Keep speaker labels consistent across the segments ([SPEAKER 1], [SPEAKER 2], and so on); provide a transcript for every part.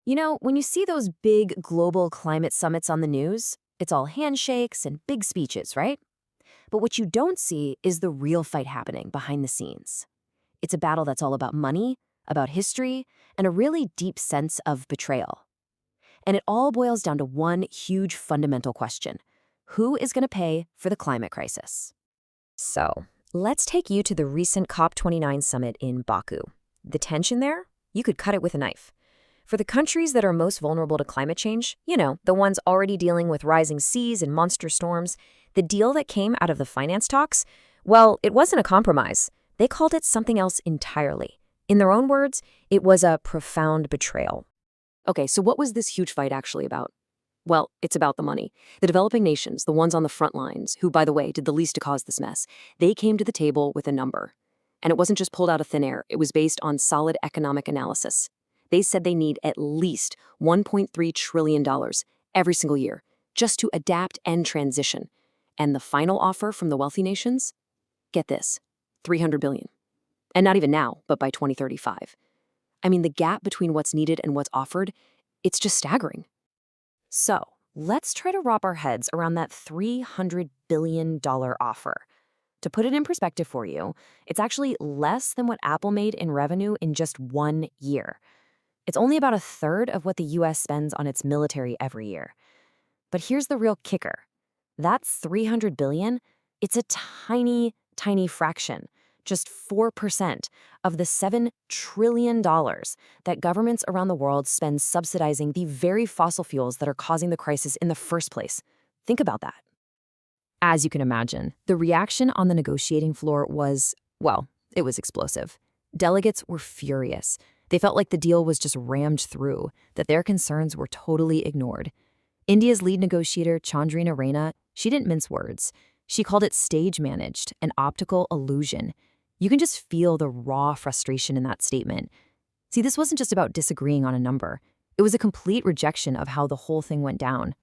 [SPEAKER 1] You know, when you see those big global climate summits on the news, it's all handshakes and big speeches, right? But what you don't see is the real fight happening behind the scenes. It's a battle that's all about money, about history, and a really deep sense of betrayal. And it all boils down to one huge fundamental question. Who is going to pay for the climate crisis? So, let's take you to the recent COP29 summit in Baku. The tension there? You could cut it with a knife. For the countries that are most vulnerable to climate change, the ones already dealing with rising seas and monster storms, the deal that came out of the finance talks, well, it wasn't a compromise. They called it something else entirely. In their own words, it was a profound betrayal.
[SPEAKER 2] Okay, so what was this huge fight actually about? Well, it's about the money. The developing nations, the ones on the front lines, who, by the way, did the least to cause this mess, they came to the table with a number. And it wasn't just pulled out of thin air. It was based on solid economic analysis. They said they need at least $1.3 trillion every single year just to adapt and transition. And the final offer from the wealthy nations? Get this, $300 billion. And not even now, but by 2035. I mean, the gap between what's needed and what's offered, it's just staggering.
[SPEAKER 1] So, let's try to wrap our heads around that $300 billion offer. To put it in perspective for you, it's actually less than what Apple made in revenue in just 1 year. It's only about a third of what the US spends on its military every year. But here's the real kicker. That $300 billion, it's a tiny, tiny fraction, just 4% of the $7 trillion that governments around the world spend subsidizing the very fossil fuels that are causing the crisis in the first place. Think about that. As you can imagine, the reaction on the negotiating floor was, well, it was explosive. Delegates were furious. They felt like the deal was just rammed through, that their concerns were totally ignored. India's lead negotiator, Chandrina Raina, she didn't mince words. She called it stage-managed, an optical illusion. You can just feel the raw frustration in that statement. See, this wasn't just about disagreeing on a number. It was a complete rejection of how the whole thing went down.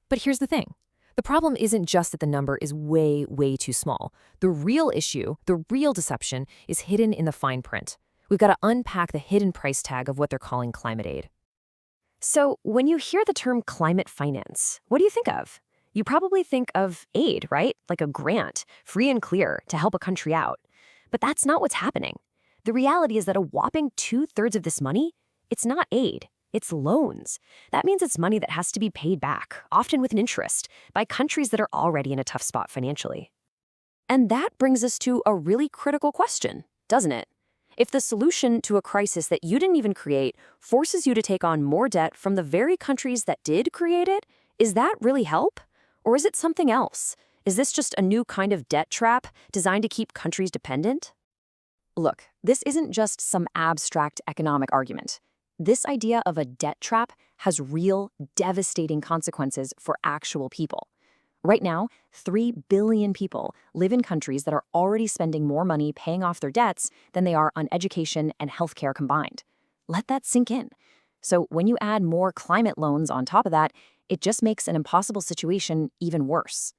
[SPEAKER 1] But here's the thing. The problem isn't just that the number is way, way too small. The real issue, the real deception, is hidden in the fine print. We've got to unpack the hidden price tag of what they're calling climate aid. So, when you hear the term climate finance, what do you think of? You probably think of aid, right? Like a grant, free and clear, to help a country out. But that's not what's happening. The reality is that a whopping 2/3 of this money, it's not aid, it's loans. That means it's money that has to be paid back, often with an interest, by countries that are already in a tough spot financially. And that brings us to a really critical question, doesn't it? If the solution to a crisis that you didn't even create forces you to take on more debt from the very countries that did create it, is that really help? Or is it something else? Is this just a new kind of debt trap designed to keep countries dependent? Look, this isn't just some abstract economic argument. This idea of a debt trap has real, devastating consequences for actual people. Right now, 3 billion people live in countries that are already spending more money paying off their debts than they are on education and healthcare combined. Let that sink in. So when you add more climate loans on top of that, it just makes an impossible situation even worse.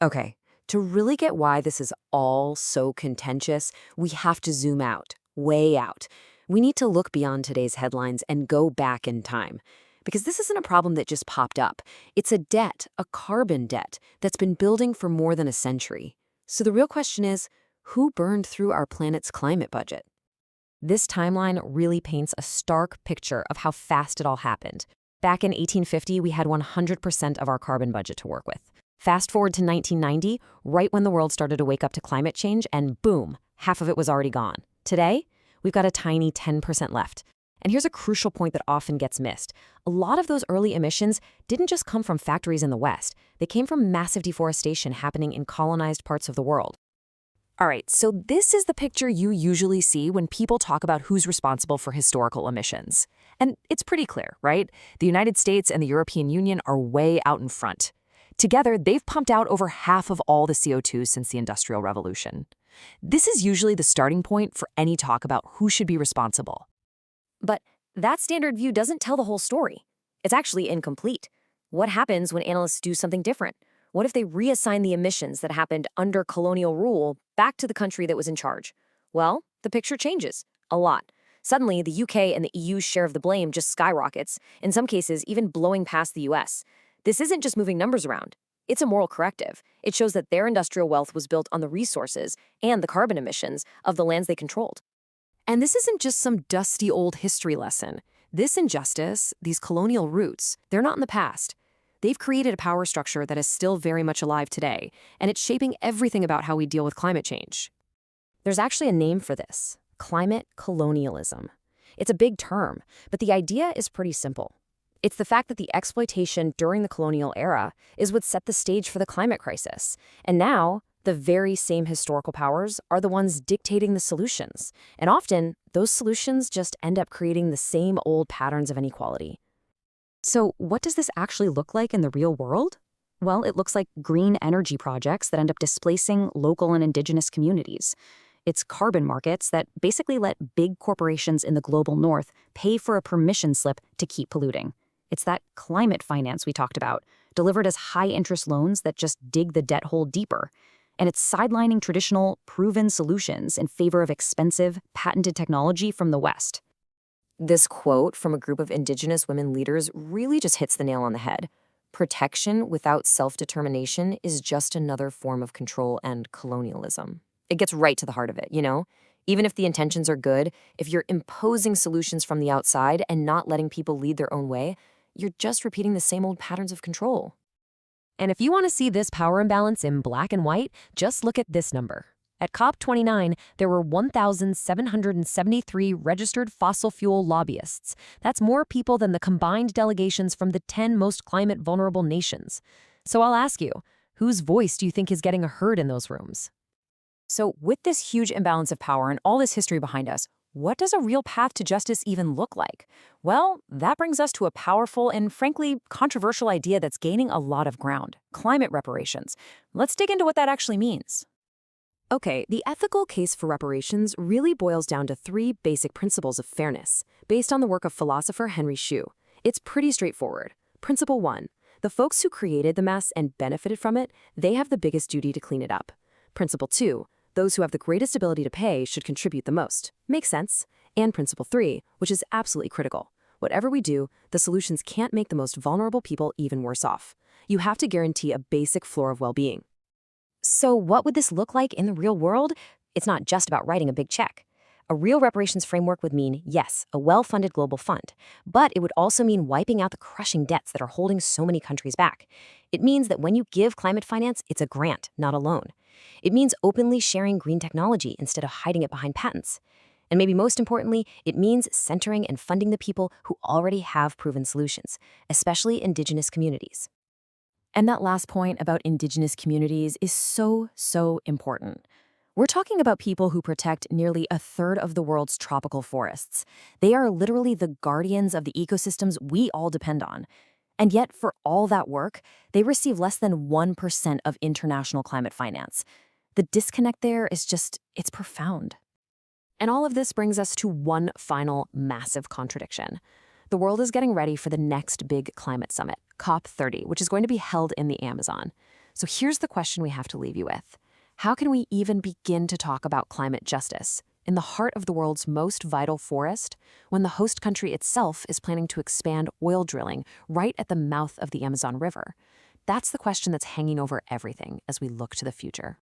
[SPEAKER 2] Okay, to really get why this is all so contentious, we have to zoom out, way out. We need to look beyond today's headlines and go back in time. Because this isn't a problem that just popped up. It's a debt, a carbon debt, that's been building for more than a century. So the real question is, who burned through our planet's climate budget?
[SPEAKER 1] This timeline really paints a stark picture of how fast it all happened. Back in 1850, we had 100% of our carbon budget to work with. Fast forward to 1990, right when the world started to wake up to climate change, and boom, half of it was already gone. Today, we've got a tiny 10% left. And here's a crucial point that often gets missed. A lot of those early emissions didn't just come from factories in the West. They came from massive deforestation happening in colonized parts of the world. All right, so this is the picture you usually see when people talk about who's responsible for historical emissions. And it's pretty clear, right? The United States and the European Union are way out in front. Together, they've pumped out over half of all the CO2 since the Industrial Revolution. This is usually the starting point for any talk about who should be responsible. But that standard view doesn't tell the whole story. It's actually incomplete. What happens when analysts do something different? What if they reassign the emissions that happened under colonial rule back to the country that was in charge? Well, the picture changes a lot.
[SPEAKER 2] Suddenly, the UK and the EU's share of the blame just skyrockets, in some cases, even blowing past the US. This isn't just moving numbers around. It's a moral corrective. It shows that their industrial wealth was built on the resources and the carbon emissions of the lands they controlled. And this isn't just some dusty old history lesson. This injustice, these colonial roots, they're not in the past. They've created a power structure that is still very much alive today, and it's shaping everything about how we deal with climate change. There's actually a name for this: climate colonialism. It's a big term, but the idea is pretty simple. It's the fact that the exploitation during the colonial era is what set the stage for the climate crisis. And now, the very same historical powers are the ones dictating the solutions. And often, those solutions just end up creating the same old patterns of inequality. So, what does this actually look like in the real world? Well, it looks like green energy projects that end up displacing local and indigenous communities. It's carbon markets that basically let big corporations in the global north pay for a permission slip to keep polluting. It's that climate finance we talked about, delivered as high-interest loans that just dig the debt hole deeper. And it's sidelining traditional, proven solutions in favor of expensive, patented technology from the West. This quote from a group of Indigenous women leaders really just hits the nail on the head. Protection without self-determination is just another form of control and colonialism. It gets right to the heart of it, you know? Even if the intentions are good, if you're imposing solutions from the outside and not letting people lead their own way, you're just repeating the same old patterns of control. And if you want to see this power imbalance in black and white, just look at this number. At COP29, there were 1,773 registered fossil fuel lobbyists. That's more people than the combined delegations from the 10 most climate-vulnerable nations. So I'll ask you, whose voice do you think is getting heard in those rooms? So with this huge imbalance of power and all this history behind us, what does a real path to justice even look like? Well, that brings us to a powerful and frankly controversial idea that's gaining a lot of ground: climate reparations. Let's dig into what that actually means. Okay, the ethical case for reparations really boils down to three basic principles of fairness, based on the work of philosopher Henry Shue. It's pretty straightforward. Principle 1, the folks who created the mess and benefited from it, they have the biggest duty to clean it up. Principle 2, those who have the greatest ability to pay should contribute the most. Makes sense. And principle 3, which is absolutely critical. Whatever we do, the solutions can't make the most vulnerable people even worse off. You have to guarantee a basic floor of well-being. So what would this look like in the real world? It's not just about writing a big check. A real reparations framework would mean, yes, a well-funded global fund, but it would also mean wiping out the crushing debts that are holding so many countries back. It means that when you give climate finance, it's a grant, not a loan. It means openly sharing green technology instead of hiding it behind patents. And maybe most importantly, it means centering and funding the people who already have proven solutions, especially indigenous communities. And that last point about indigenous communities is so important. We're talking about people who protect nearly a third of the world's tropical forests. They are literally the guardians of the ecosystems we all depend on. And yet, for all that work, they receive less than 1% of international climate finance. The disconnect there is it's profound. And all of this brings us to one final massive contradiction. The world is getting ready for the next big climate summit, COP30, which is going to be held in the Amazon. So here's the question we have to leave you with. How can we even begin to talk about climate justice in the heart of the world's most vital forest when the host country itself is planning to expand oil drilling right at the mouth of the Amazon River? That's the question that's hanging over everything as we look to the future.